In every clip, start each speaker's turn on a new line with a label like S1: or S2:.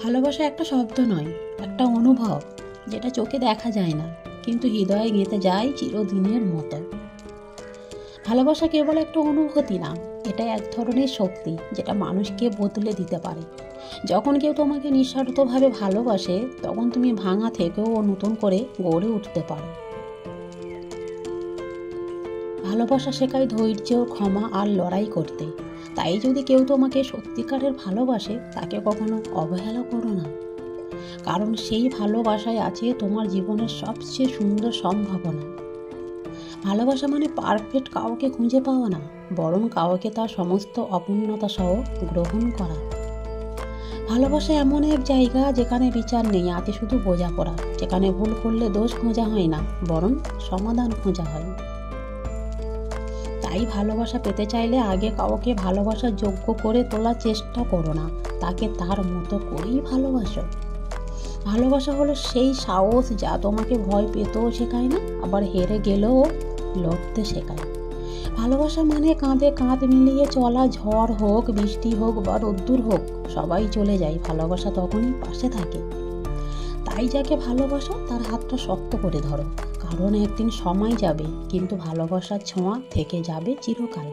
S1: ভালোবাসা একটা শব্দ নয়, একটা অনুভব, যেটা চোখে দেখা যায় না কিন্তু হৃদয়ে গেঁথে যায় চিরদিনের মতো। ভালোবাসা কেবল একটা অনুভূতি না, এটা এক ধরনের শক্তি যেটা মানুষকে বদলে দিতে পারে। যখন কেউ তোমাকে নিঃস্বার্থভাবে ভালোবাসে, তখন তুমি ভাঙা থেকেও নতুন করে গড়ে উঠতে পারো। ভালোবাসা শেখায় ধৈর্য, ক্ষমা আর লড়াই করতে। তাই যদি কেউ তোমাকে সত্যিকারের ভালোবাসে, তাকে কখনো অবহেলা করো না, কারণ সেই ভালোবাসায় আছে তোমার জীবনের সবচেয়ে সুন্দর সম্ভাবনা। ভালোবাসা মানে পারফেক্ট কাউকে খুঁজে পাওয়া না, বরং কাউকে তার সমস্ত অপূর্ণতা সহ গ্রহণ করা। ভালোবাসা এমন এক জায়গা যেখানে বিচার নেই, আছে শুধু বোঝাপড়া, যেখানে ভুল করলে দোষ খোঁজা হয় না, বরং সমাধান খোঁজা হয়। তাই ভালোবাসা পেতে চাইলে আগে কাউকে ভালোবাসার যোগ্য করে তোলার চেষ্টা করো না, তাকে তার মতো করেই ভালোবাসো। ভালোবাসা হলো সেই সাহস যা তোমাকে ভয় পেতেও শেখায় না, আবার হেরে গেলেও লড়তে শেখায়। ভালোবাসা মানে কাঁধে কাঁধ মিলিয়ে চলা, ঝড় হোক, বৃষ্টি হোক বা রোদ্দুর হোক, সবাই চলে যায়, ভালোবাসা তখনই পাশে থাকে। তাই যাকে ভালোবাসো তার হাতটা শক্ত করে ধরো, কারণ একদিন সময় যাবে, কিন্তু ভালোবাসার ছোঁয়া থেকে যাবে চিরকাল।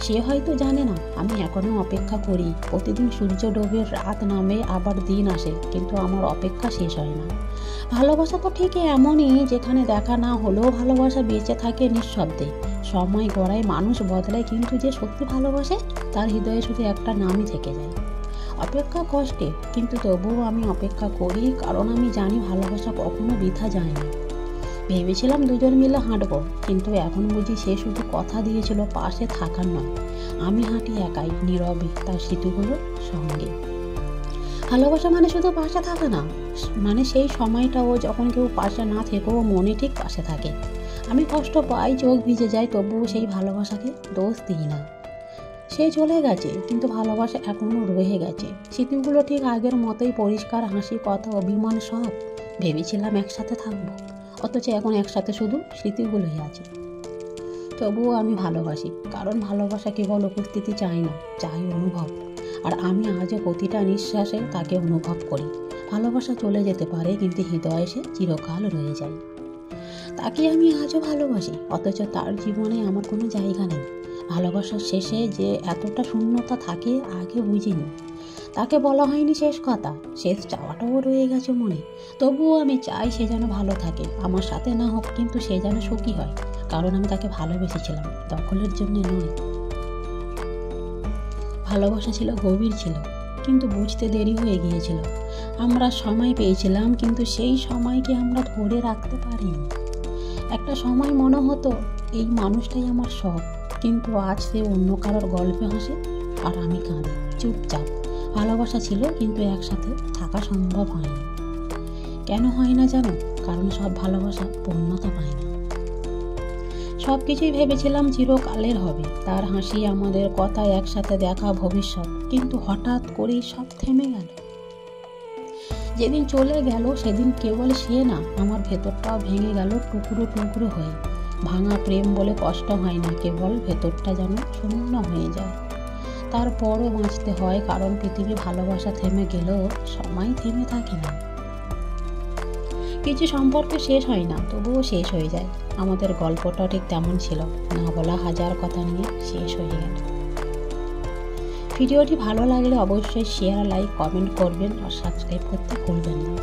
S1: সে হয়তো জানে না আমি এখনো অপেক্ষা করি, প্রতিদিন সূর্য ডোবে, রাত নামে, আবার দিন আসে, কিন্তু আমার অপেক্ষা শেষ হয় না। ভালোবাসা তো ঠিক এমনই, যেখানে দেখা না হলেও ভালোবাসা বেঁচে থাকে নিঃশব্দে। সময় গড়ায়, মানুষ বদলায়, কিন্তু যে সত্যি ভালোবাসে তার হৃদয়ে শুধু একটা নামই থেকে যায়। অপেক্ষা কষ্টে, কিন্তু তবুও আমি অপেক্ষা করি, কারণ আমি জানি ভালোবাসা কখনো বৃথা যায় না। ভেবেছিলাম দুজন মিলে হাঁটবো, কিন্তু এখন বুঝি সে শুধু কথা দিয়েছিল, পাশে থাকার নয়। আমি হাঁটি একাই, নীরবে, তার স্মৃতিগুলোর সঙ্গে। ভালোবাসা মানে শুধু পাশে থাকা না, মানে সেই সময়টাও যখন কেউ পাশে না থেকেও মনে ঠিক পাশে থাকে। আমি কষ্ট পাই, চোখ ভিজে যায়, তবুও সেই ভালোবাসাকে দোষ দিই না। সে চলে গেছে, কিন্তু ভালোবাসা এখনও রয়ে গেছে। স্মৃতিগুলো ঠিক আগের মতোই পরিষ্কার, হাসি, কথা, অভিমান সব। ভেবেছিলাম একসাথে থাকবো, অথচ এখন একসাথে শুধু স্মৃতিগুলোই আছে। তবুও আমি ভালোবাসি, কারণ ভালোবাসা কেবল উপস্থিতি চাই না, চাই অনুভব। আর আমি আজও প্রতিটা নিঃশ্বাসে তাকে অনুভব করি। ভালোবাসা চলে যেতে পারে, কিন্তু হৃদয়ে সে চিরকাল রয়ে যায়। তাকে আমি আজও ভালোবাসি, অথচ তার জীবনে আমার কোনো জায়গা নেই। ভালোবাসার শেষে যে এতটা শূন্যতা থাকে আগে বুঝিনি। তাকে বলা হয়নি শেষ কথা, শেষ চাওয়াটাও রয়ে গেছে মনে। তবুও আমি চাই সে যেন ভালো থাকে, আমার সাথে না হোক, কিন্তু সে যেন সুখী হয়, কারণ আমি তাকে ভালোবেসেছিলাম, দখলের জন্য নয়। ভালোবাসা ছিল, গভীর ছিল, কিন্তু বুঝতে দেরি হয়ে গিয়েছিল। আমরা সময় পেয়েছিলাম, কিন্তু সেই সময়কে আমরা ধরে রাখতে পারিনি। একটা সময় মনে হতো এই মানুষটাই আমার সব, কিন্তু আজ সে অন্য কারোর গল্পে হাসে আর আমি কাঁদি চুপচাপ। ভালোবাসা ছিল, কিন্তু একসাথে থাকা সম্ভব হয়নি। কেন হয় না জানো? কারণ সব ভালোবাসা পূর্ণতা পায় না। সব কিছুই ভেবেছিলাম চিরকালের হবে, তার হাসি, আমাদের কথা, একসাথে দেখা, ভবিষ্যৎ, কিন্তু হঠাৎ করেই সব থেমে গেল। যেদিন চলে গেল সেদিন কেবল সে না, আমার ভেতরটাও ভেঙে গেল টুকরো টুকরো হয়ে। ভাঙা প্রেম বলে কষ্ট হয় না, কেবল ভেতরটা যেন শূন্য হয়ে যায়। তারপরও বাঁচতে হয়, কারণ পৃথিবী ভালোবাসা থেমে গেলেও সময় থেমে থাকে না। কিছু সম্পর্ক শেষ হয় না, তবুও শেষ হয়ে যায়। আমাদের গল্পটা ঠিক তেমন ছিল, না বলা হাজার কথা নিয়ে শেষ হয়ে গেল। ভিডিওটি ভালো লাগলে অবশ্যই শেয়ার, লাইক, কমেন্ট করবেন আর সাবস্ক্রাইব করতে ভুলবেন না।